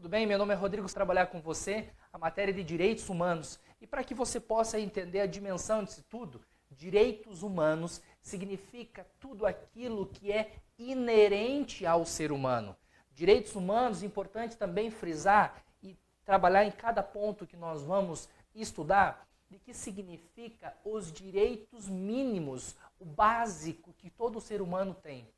Tudo bem? Meu nome é Rodrigo, vou trabalhar com você a matéria de direitos humanos. E para que você possa entender a dimensão disso tudo, direitos humanos significa tudo aquilo que é inerente ao ser humano. Direitos humanos, importante também frisar e trabalhar em cada ponto que nós vamos estudar, de que significa os direitos mínimos, o básico que todo ser humano tem.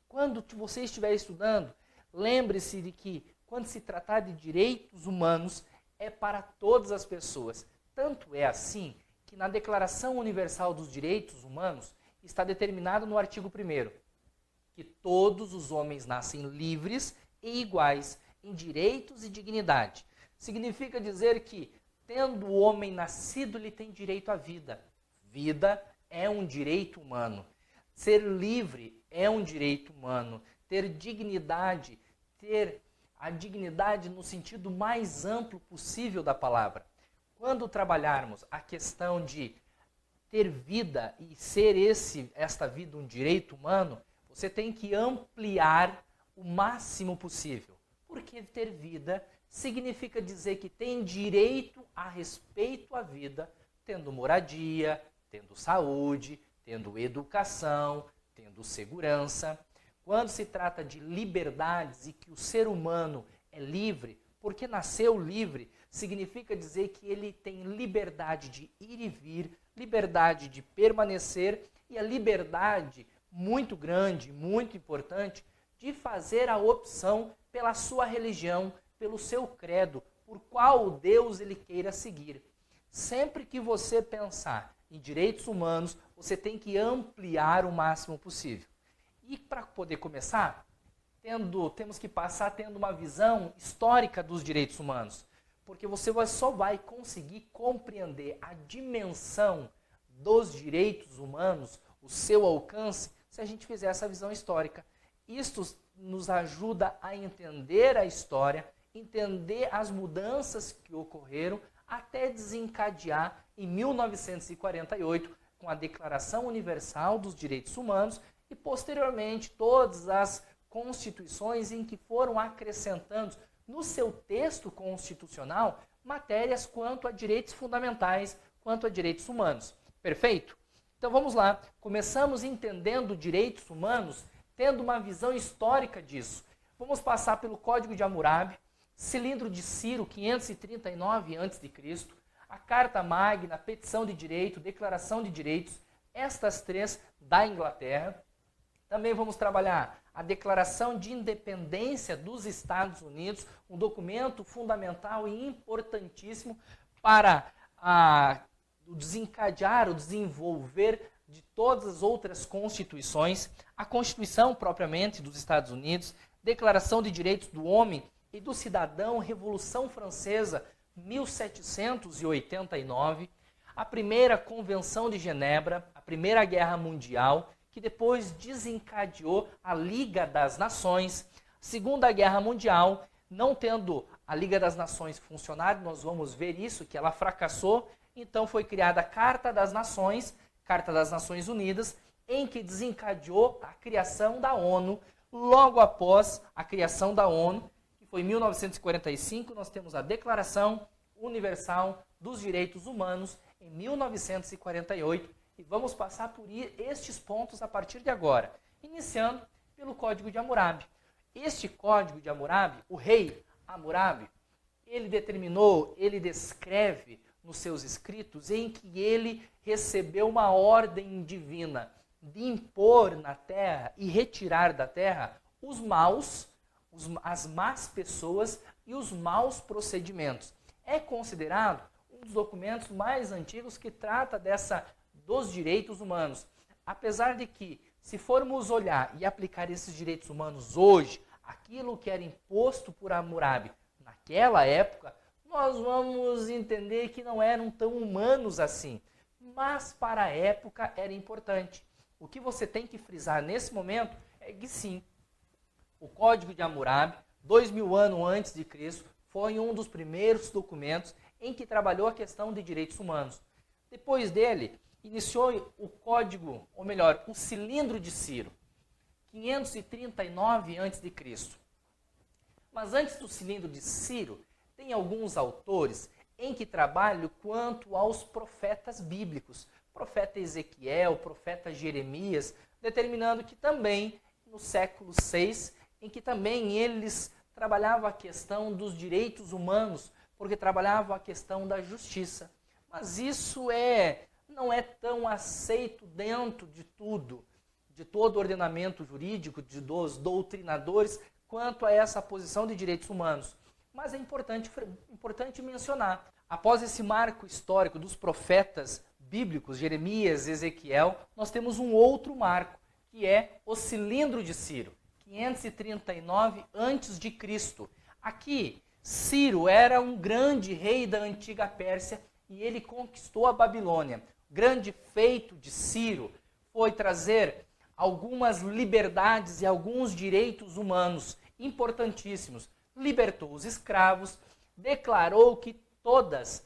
Quando você estiver estudando, lembre-se de que quando se tratar de direitos humanos, é para todas as pessoas. Tanto é assim que na Declaração Universal dos Direitos Humanos está determinado no artigo 1º que todos os homens nascem livres e iguais em direitos e dignidade. Significa dizer que, tendo o homem nascido, ele tem direito à vida. Vida é um direito humano. Ser livre é um direito humano. Ter dignidade, ter a dignidade no sentido mais amplo possível da palavra. Quando trabalharmos a questão de ter vida e ser esta vida um direito humano, você tem que ampliar o máximo possível. Porque ter vida significa dizer que tem direito a respeito à vida, tendo moradia, tendo saúde, tendo educação, tendo segurança. Quando se trata de liberdades e que o ser humano é livre, porque nasceu livre, significa dizer que ele tem liberdade de ir e vir, liberdade de permanecer e a liberdade muito grande, muito importante, de fazer a opção pela sua religião, pelo seu credo, por qual Deus ele queira seguir. Sempre que você pensar em direitos humanos, você tem que ampliar o máximo possível. E para poder começar, temos que passar tendo uma visão histórica dos direitos humanos. Porque você só vai conseguir compreender a dimensão dos direitos humanos, o seu alcance, se a gente fizer essa visão histórica. Isto nos ajuda a entender a história, entender as mudanças que ocorreram, até desencadear em 1948, com a Declaração Universal dos Direitos Humanos, e posteriormente todas as constituições em que foram acrescentando no seu texto constitucional matérias quanto a direitos fundamentais, quanto a direitos humanos. Perfeito? Então vamos lá. Começamos entendendo direitos humanos, tendo uma visão histórica disso. Vamos passar pelo Código de Hammurabi, Cilindro de Ciro, 539 a.C., a Carta Magna, a Petição de Direito, Declaração de Direitos, estas três da Inglaterra. Também vamos trabalhar a Declaração de Independência dos Estados Unidos, um documento fundamental e importantíssimo para o desencadear, o desenvolver de todas as outras constituições, a Constituição propriamente dos Estados Unidos, Declaração de Direitos do Homem e do Cidadão, Revolução Francesa, 1789, a Primeira Convenção de Genebra, a Primeira Guerra Mundial, que depois desencadeou a Liga das Nações, Segunda Guerra Mundial, não tendo a Liga das Nações funcionado, nós vamos ver isso, que ela fracassou, então foi criada a Carta das Nações Unidas, em que desencadeou a criação da ONU. Logo após a criação da ONU, que foi em 1945, nós temos a Declaração Universal dos Direitos Humanos, em 1948, e vamos passar por estes pontos a partir de agora, iniciando pelo Código de Hammurabi. Este Código de Hammurabi, o rei Hammurabi, ele descreve nos seus escritos em que ele recebeu uma ordem divina de impor na terra e retirar da terra os maus, as más pessoas e os maus procedimentos. É considerado um dos documentos mais antigos que trata dos direitos humanos. Apesar de que, se formos olhar e aplicar esses direitos humanos hoje, aquilo que era imposto por Hammurabi naquela época, nós vamos entender que não eram tão humanos assim. Mas para a época era importante. O que você tem que frisar nesse momento é que sim, o Código de Hammurabi, 2000 anos antes de Cristo, foi um dos primeiros documentos em que trabalhou a questão de direitos humanos. Depois dele, iniciou o código, ou melhor, o Cilindro de Ciro, 539 a.C. Mas antes do cilindro de Ciro, tem alguns autores em que trabalham quanto aos profetas bíblicos, profeta Ezequiel, profeta Jeremias, determinando que também no século VI, em que também eles trabalhavam a questão dos direitos humanos, porque trabalhavam a questão da justiça. Mas isso não é tão aceito dentro de tudo, de todo o ordenamento jurídico, dos doutrinadores, quanto a essa posição de direitos humanos. Mas é importante mencionar, após esse marco histórico dos profetas bíblicos, Jeremias, Ezequiel, nós temos um outro marco, que é o cilindro de Ciro, 539 a.C. Aqui, Ciro era um grande rei da antiga Pérsia e ele conquistou a Babilônia. O grande feito de Ciro foi trazer algumas liberdades e alguns direitos humanos importantíssimos. Libertou os escravos, declarou que todas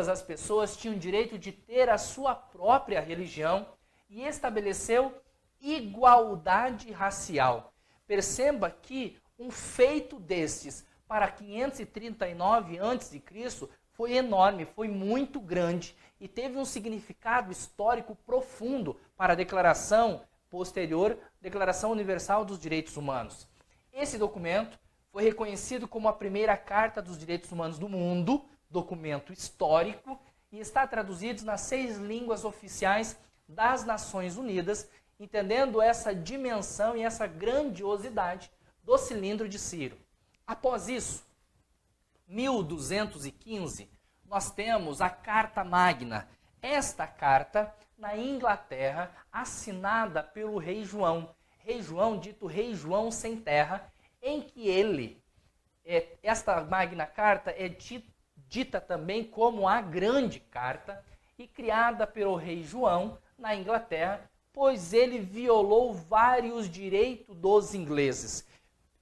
as pessoas tinham direito de ter a sua própria religião e estabeleceu igualdade racial. Perceba que um feito destes para 539 a.C. foi enorme, foi muito grande e teve um significado histórico profundo para a declaração posterior, Declaração Universal dos Direitos Humanos. Esse documento foi reconhecido como a primeira Carta dos Direitos Humanos do mundo, documento histórico, e está traduzido nas 6 línguas oficiais das Nações Unidas, entendendo essa dimensão e essa grandiosidade do cilindro de Ciro. Após isso, 1215, nós temos a Carta Magna. Esta carta, na Inglaterra, assinada pelo rei João, dito Rei João sem terra, em que esta Magna Carta é dita também como a Grande Carta e criada pelo rei João na Inglaterra, pois ele violou vários direitos dos ingleses.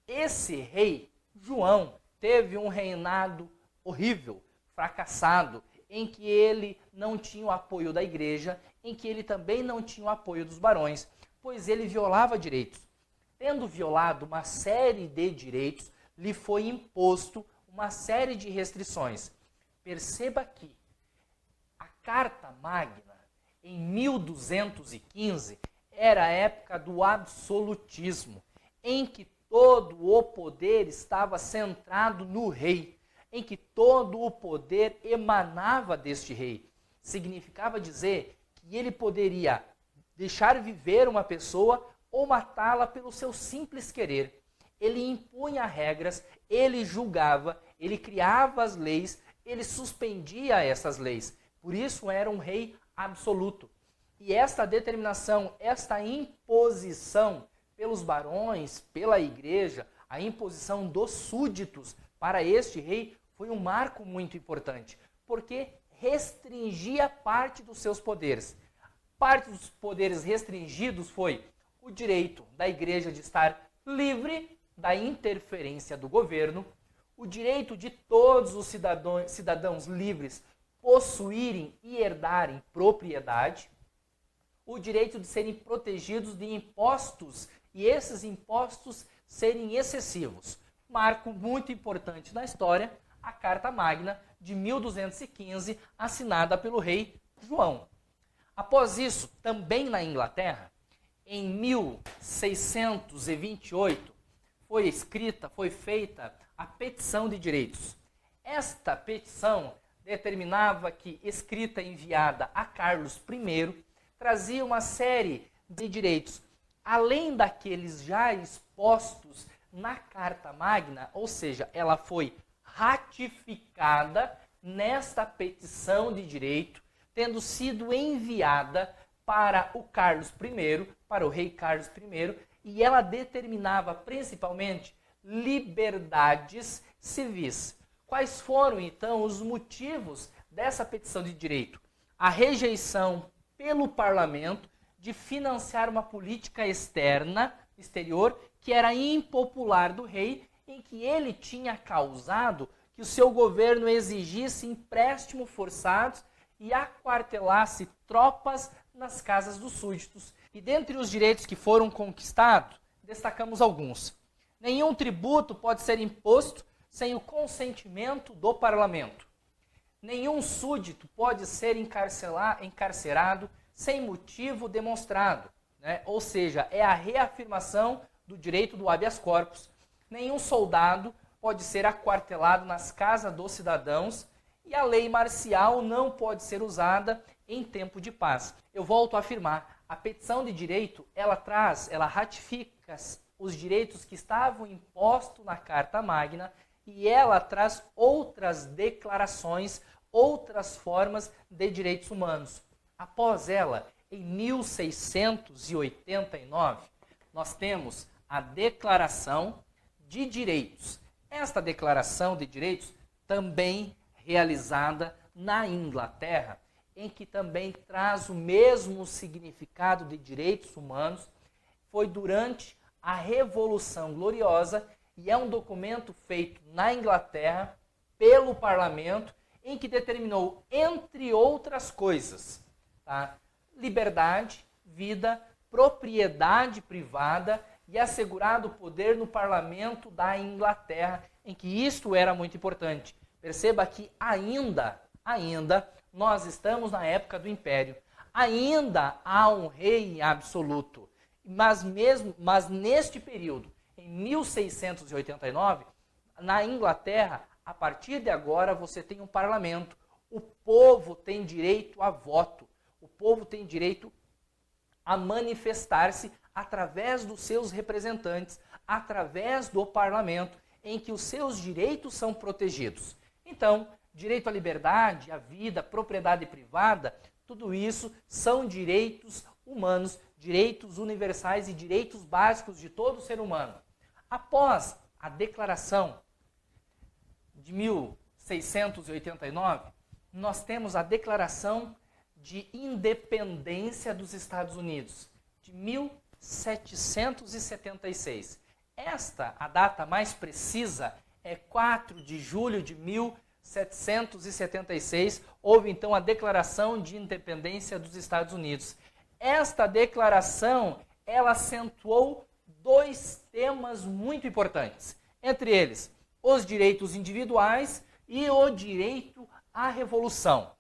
Esse rei João teve um reinado horrível, fracassado, em que ele não tinha o apoio da igreja, em que ele também não tinha o apoio dos barões, pois ele violava direitos. Tendo violado uma série de direitos, lhe foi imposto uma série de restrições. Perceba que a Carta Magna, em 1215, era a época do absolutismo, em que todo o poder estava centrado no rei, em que todo o poder emanava deste rei. Significava dizer que ele poderia deixar viver uma pessoa ou matá-la pelo seu simples querer. Ele impunha regras, ele julgava, ele criava as leis, ele suspendia essas leis. Por isso era um rei absoluto. E esta determinação, esta imposição pelos barões, pela igreja, a imposição dos súditos para este rei foi um marco muito importante, porque restringia parte dos seus poderes. Parte dos poderes restringidos foi o direito da igreja de estar livre da interferência do governo, o direito de todos os cidadãos livres possuírem e herdarem propriedade, o direito de serem protegidos de impostos e esses impostos serem excessivos. Marco muito importante na história, a Carta Magna de 1215, assinada pelo rei João. Após isso, também na Inglaterra, em 1628, foi feita a Petição de Direitos. Esta petição determinava que, escrita e enviada a Carlos I, trazia uma série de direitos, além daqueles já expostos na Carta Magna, ou seja, ela foi ratificada nesta petição de direito, tendo sido enviada para o Carlos I, para o rei Carlos I, e ela determinava principalmente liberdades civis. Quais foram, então, os motivos dessa petição de direito? A rejeição pelo parlamento de financiar uma política exterior, que era impopular do rei, em que ele tinha causado que o seu governo exigisse empréstimo forçados e aquartelasse tropas nas casas dos súditos. E dentre os direitos que foram conquistados, destacamos alguns. Nenhum tributo pode ser imposto sem o consentimento do parlamento. Nenhum súdito pode ser encarcerado sem motivo demonstrado, né? Ou seja, é a reafirmação do direito do habeas corpus. Nenhum soldado pode ser aquartelado nas casas dos cidadãos e a lei marcial não pode ser usada em tempo de paz. Eu volto a afirmar, a petição de direito, ela ratifica os direitos que estavam impostos na Carta Magna e ela traz outras declarações, outras formas de direitos humanos. Após ela, em 1689, nós temos a Declaração de Direitos. Esta Declaração de Direitos também realizada na Inglaterra, em que também traz o mesmo significado de direitos humanos, foi durante a Revolução Gloriosa e é um documento feito na Inglaterra pelo parlamento em que determinou, entre outras coisas, tá? Liberdade, vida, propriedade privada e assegurado o poder no parlamento da Inglaterra, em que isto era muito importante. Perceba que ainda nós estamos na época do Império. Ainda há um rei absoluto. Mas neste período, em 1689, na Inglaterra, a partir de agora você tem um parlamento. O povo tem direito a voto. O povo tem direito a manifestar-se através dos seus representantes, através do parlamento, em que os seus direitos são protegidos. Então, direito à liberdade, à vida, propriedade privada, tudo isso são direitos humanos, direitos universais e direitos básicos de todo ser humano. Após a Declaração de 1689, nós temos a Declaração de Independência dos Estados Unidos, de 1776. Esta, a data mais precisa, é 4 de julho de 1776, houve então a Declaração de Independência dos Estados Unidos. Esta declaração, ela acentuou dois temas muito importantes, entre eles, os direitos individuais e o direito à revolução.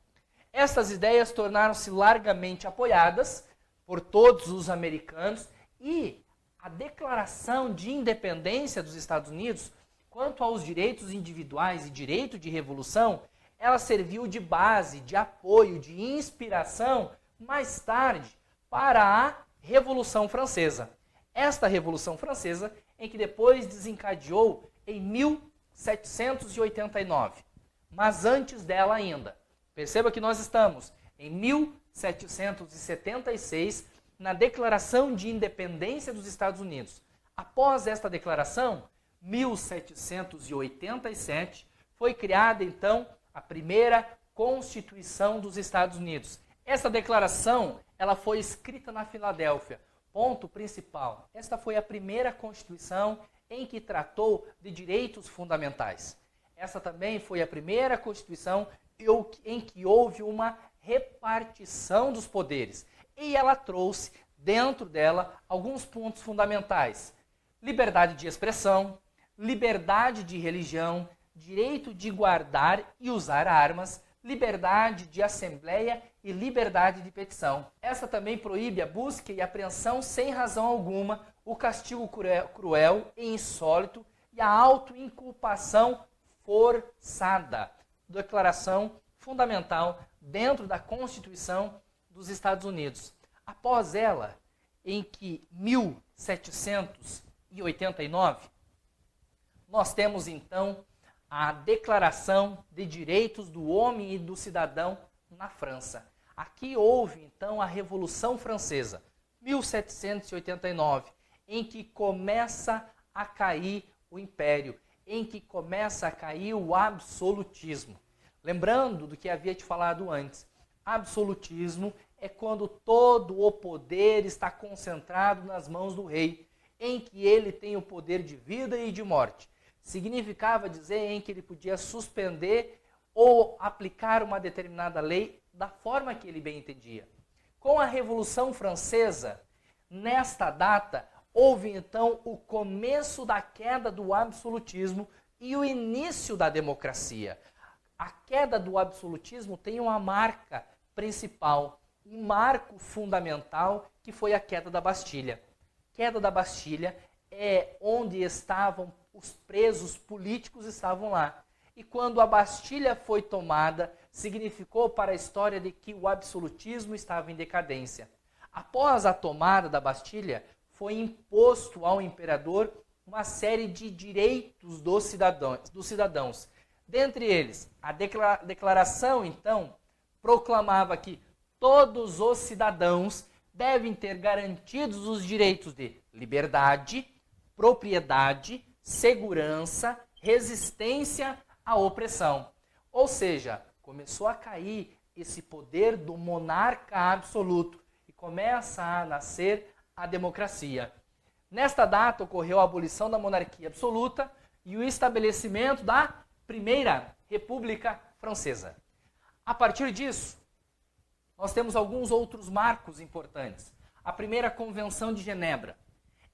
Estas ideias tornaram-se largamente apoiadas por todos os americanos e a Declaração de Independência dos Estados Unidos, quanto aos direitos individuais e direito de revolução, ela serviu de base, de apoio, de inspiração, mais tarde, para a Revolução Francesa. Esta Revolução Francesa, em que depois desencadeou em 1789. Mas antes dela ainda. Perceba que nós estamos em 1776, na Declaração de Independência dos Estados Unidos. Após esta declaração, 1787, foi criada, então, a primeira Constituição dos Estados Unidos. Essa declaração, ela foi escrita na Filadélfia. Ponto principal, esta foi a primeira Constituição em que tratou de direitos fundamentais. Essa também foi a primeira Constituição em que houve uma repartição dos poderes. E ela trouxe, dentro dela, alguns pontos fundamentais. Liberdade de expressão, liberdade de religião, direito de guardar e usar armas, liberdade de assembleia e liberdade de petição. Essa também proíbe a busca e apreensão sem razão alguma, o castigo cruel e insólito e a autoinculpação forçada. Declaração fundamental dentro da Constituição dos Estados Unidos. Após ela, em que 1789, nós temos então a Declaração de Direitos do Homem e do Cidadão na França. Aqui houve então a Revolução Francesa, 1789, em que começa a cair o Império, em que começa a cair o absolutismo. Lembrando do que havia te falado antes, absolutismo é quando todo o poder está concentrado nas mãos do rei, em que ele tem o poder de vida e de morte. Significava dizer em que ele podia suspender ou aplicar uma determinada lei da forma que ele bem entendia. Com a Revolução Francesa, nesta data, houve então o começo da queda do absolutismo e o início da democracia. A queda do absolutismo tem uma marca principal, um marco fundamental, que foi a queda da Bastilha. Queda da Bastilha é onde estavam os presos políticos, estavam lá. E quando a Bastilha foi tomada, significou para a história de que o absolutismo estava em decadência. Após a tomada da Bastilha, foi imposto ao imperador uma série de direitos dos cidadãos. Dentre eles, a declaração, então, proclamava que todos os cidadãos devem ter garantidos os direitos de liberdade, propriedade, segurança, resistência à opressão. Ou seja, começou a cair esse poder do monarca absoluto e começa a nascer a democracia. Nesta data ocorreu a abolição da monarquia absoluta e o estabelecimento da Primeira República Francesa. A partir disso, nós temos alguns outros marcos importantes. A primeira Convenção de Genebra.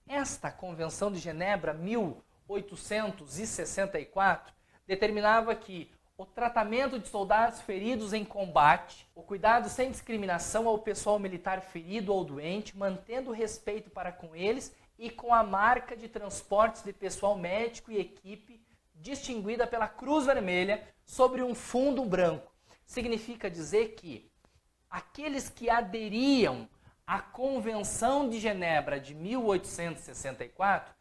Esta Convenção de Genebra, 1864, determinava que o tratamento de soldados feridos em combate, o cuidado sem discriminação ao pessoal militar ferido ou doente, mantendo o respeito para com eles e com a marca de transportes de pessoal médico e equipe distinguida pela Cruz Vermelha sobre um fundo branco. Significa dizer que aqueles que aderiam à Convenção de Genebra de 1864,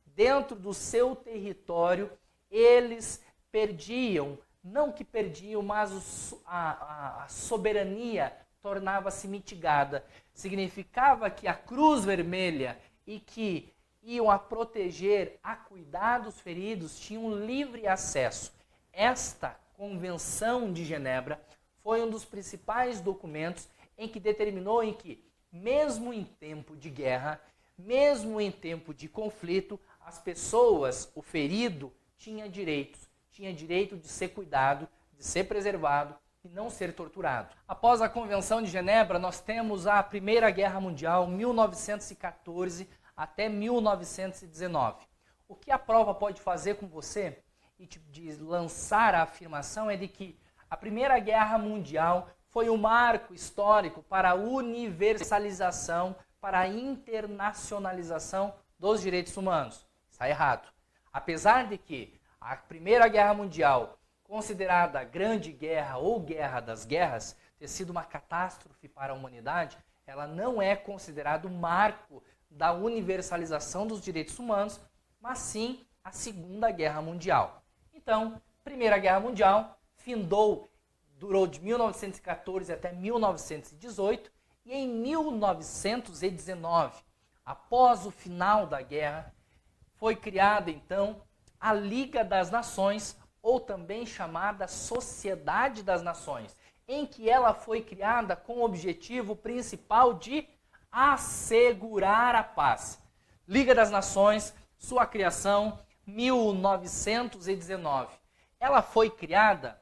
dentro do seu território, eles perdiam, não que perdiam, mas a soberania tornava-se mitigada. Significava que a Cruz Vermelha e que iam a proteger, a cuidar dos feridos, tinham livre acesso. Esta Convenção de Genebra foi um dos principais documentos em que determinou em que, mesmo em tempo de guerra, mesmo em tempo de conflito, as pessoas, o ferido, tinha direito de ser cuidado, de ser preservado e não ser torturado. Após a Convenção de Genebra, nós temos a Primeira Guerra Mundial, 1914 até 1919. O que a prova pode fazer com você e de lançar a afirmação é de que a Primeira Guerra Mundial foi um marco histórico para a universalização, para a internacionalização dos direitos humanos. Está errado. Apesar de que a Primeira Guerra Mundial, considerada a Grande Guerra ou Guerra das Guerras, ter sido uma catástrofe para a humanidade, ela não é considerada o marco da universalização dos direitos humanos, mas sim a Segunda Guerra Mundial. Então, Primeira Guerra Mundial durou de 1914 até 1918, e em 1919, após o final da guerra, foi criada então a Liga das Nações, ou também chamada Sociedade das Nações, em que ela foi criada com o objetivo principal de assegurar a paz. Liga das Nações, sua criação, 1919. Ela foi criada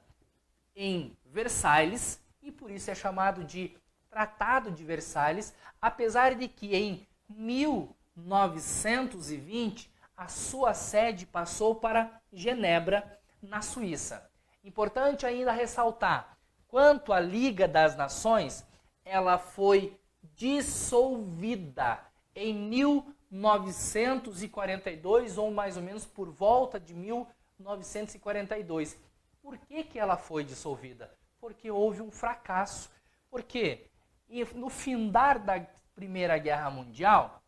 em Versalhes e por isso é chamado de Tratado de Versalhes, apesar de que em 1920 a sua sede passou para Genebra, na Suíça. Importante ainda ressaltar, quanto à Liga das Nações, ela foi dissolvida em 1942, ou mais ou menos por volta de 1942. Por que ela foi dissolvida? Porque houve um fracasso. Por quê? E no findar da Primeira Guerra Mundial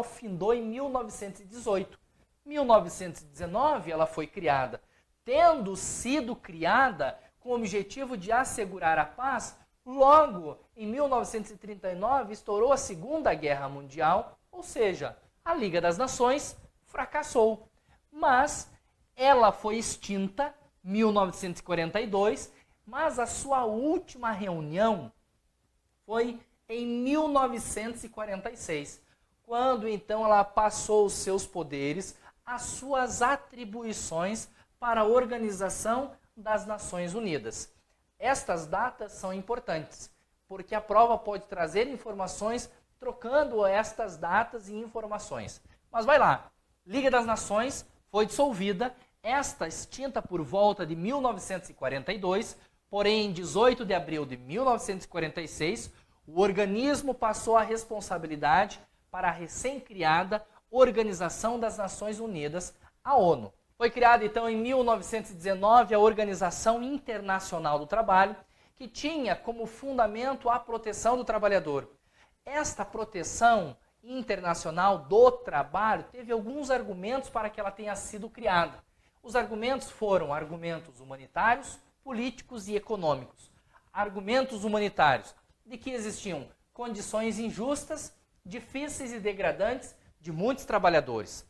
findou em 1918. 1919 ela foi criada. Tendo sido criada com o objetivo de assegurar a paz, logo em 1939 estourou a Segunda Guerra Mundial, ou seja, a Liga das Nações fracassou. Mas ela foi extinta em 1942, mas a sua última reunião foi em 1946, quando então ela passou os seus poderes, as suas atribuições para a Organização das Nações Unidas. Estas datas são importantes, porque a prova pode trazer informações trocando estas datas e informações. Mas vai lá, Liga das Nações foi dissolvida, esta extinta por volta de 1942, porém em 18 de abril de 1946, o organismo passou a responsabilidade para a recém-criada Organização das Nações Unidas, a ONU. Foi criada então em 1919 a Organização Internacional do Trabalho, que tinha como fundamento a proteção do trabalhador. Esta proteção internacional do trabalho teve alguns argumentos para que ela tenha sido criada. Os argumentos foram argumentos humanitários, políticos e econômicos. Argumentos humanitários, de que existiam condições injustas, difíceis e degradantes de muitos trabalhadores.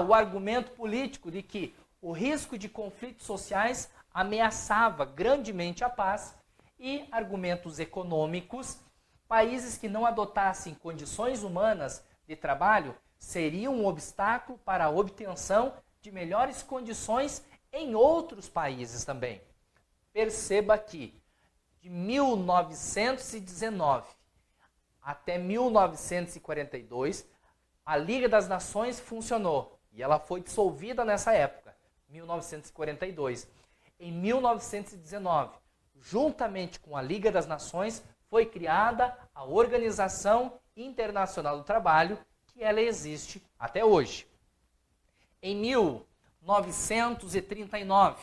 O argumento político de que o risco de conflitos sociais ameaçava grandemente a paz, e argumentos econômicos, países que não adotassem condições humanas de trabalho seriam um obstáculo para a obtenção de melhores condições em outros países também. Perceba que de 1919 até 1942, a Liga das Nações funcionou e ela foi dissolvida nessa época, 1942. Em 1919, juntamente com a Liga das Nações, foi criada a Organização Internacional do Trabalho, que ela existe até hoje. Em 1939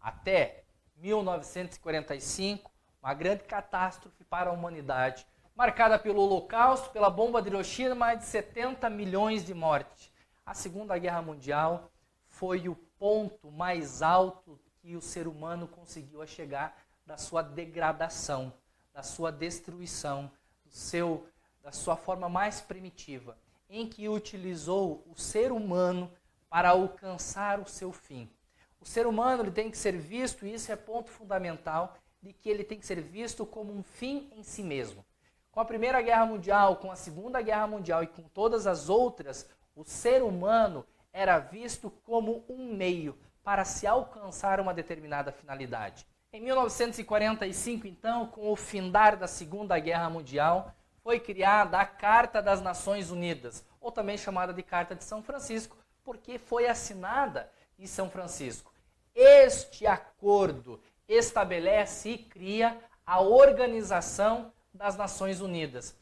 até 1945, uma grande catástrofe para a humanidade, marcada pelo Holocausto, pela bomba de Hiroshima, mais de 70 milhões de mortes. A Segunda Guerra Mundial foi o ponto mais alto que o ser humano conseguiu chegar da sua degradação, da sua destruição, da sua forma mais primitiva, em que utilizou o ser humano para alcançar o seu fim. O ser humano ele tem que ser visto, e isso é ponto fundamental, de que ele tem que ser visto como um fim em si mesmo. Com a Primeira Guerra Mundial, com a Segunda Guerra Mundial e com todas as outras, o ser humano era visto como um meio para se alcançar uma determinada finalidade. Em 1945, então, com o findar da Segunda Guerra Mundial, foi criada a Carta das Nações Unidas, ou também chamada de Carta de São Francisco, porque foi assinada em São Francisco. Este acordo estabelece e cria a Organização das Nações Unidas.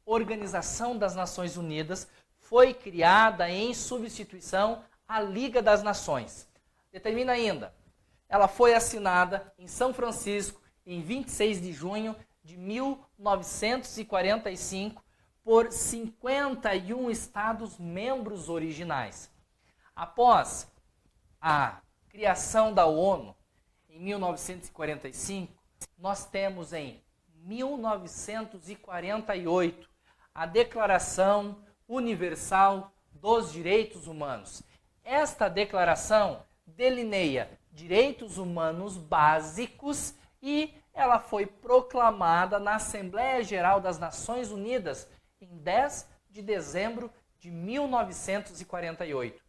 Organização das Nações Unidas foi criada em substituição à Liga das Nações. Determina ainda, ela foi assinada em São Francisco em 26 de junho de 1945 por 51 Estados-membros originais. Após a criação da ONU, em 1945, nós temos em 1948 a Declaração Universal dos Direitos Humanos. Esta declaração delineia direitos humanos básicos e ela foi proclamada na Assembleia Geral das Nações Unidas em 10 de dezembro de 1948.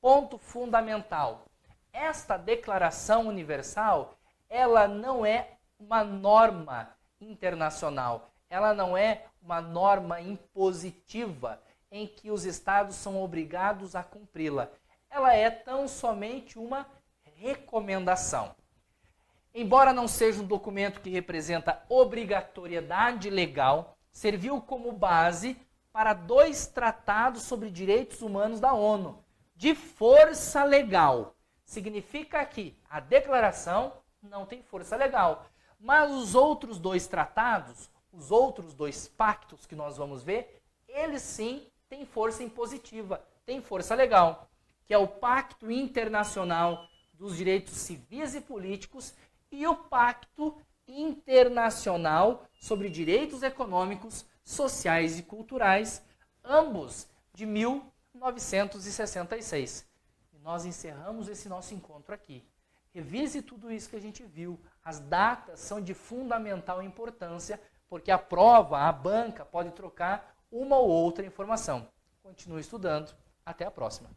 Ponto fundamental. Esta Declaração Universal, ela não é uma norma internacional, ela não é uma norma impositiva em que os estados são obrigados a cumpri-la. Ela é tão somente uma recomendação. Embora não seja um documento que representa obrigatoriedade legal, serviu como base para 2 tratados sobre direitos humanos da ONU, de força legal. Significa que a declaração não tem força legal, mas os outros 2 tratados, os outros 2 pactos que nós vamos ver, eles sim têm força impositiva, têm força legal, que é o Pacto Internacional dos Direitos Civis e Políticos e o Pacto Internacional sobre Direitos Econômicos, Sociais e Culturais, ambos de 1966. E nós encerramos esse nosso encontro aqui. Revise tudo isso que a gente viu. As datas são de fundamental importância, porque a prova, a banca, pode trocar uma ou outra informação. Continue estudando. Até a próxima.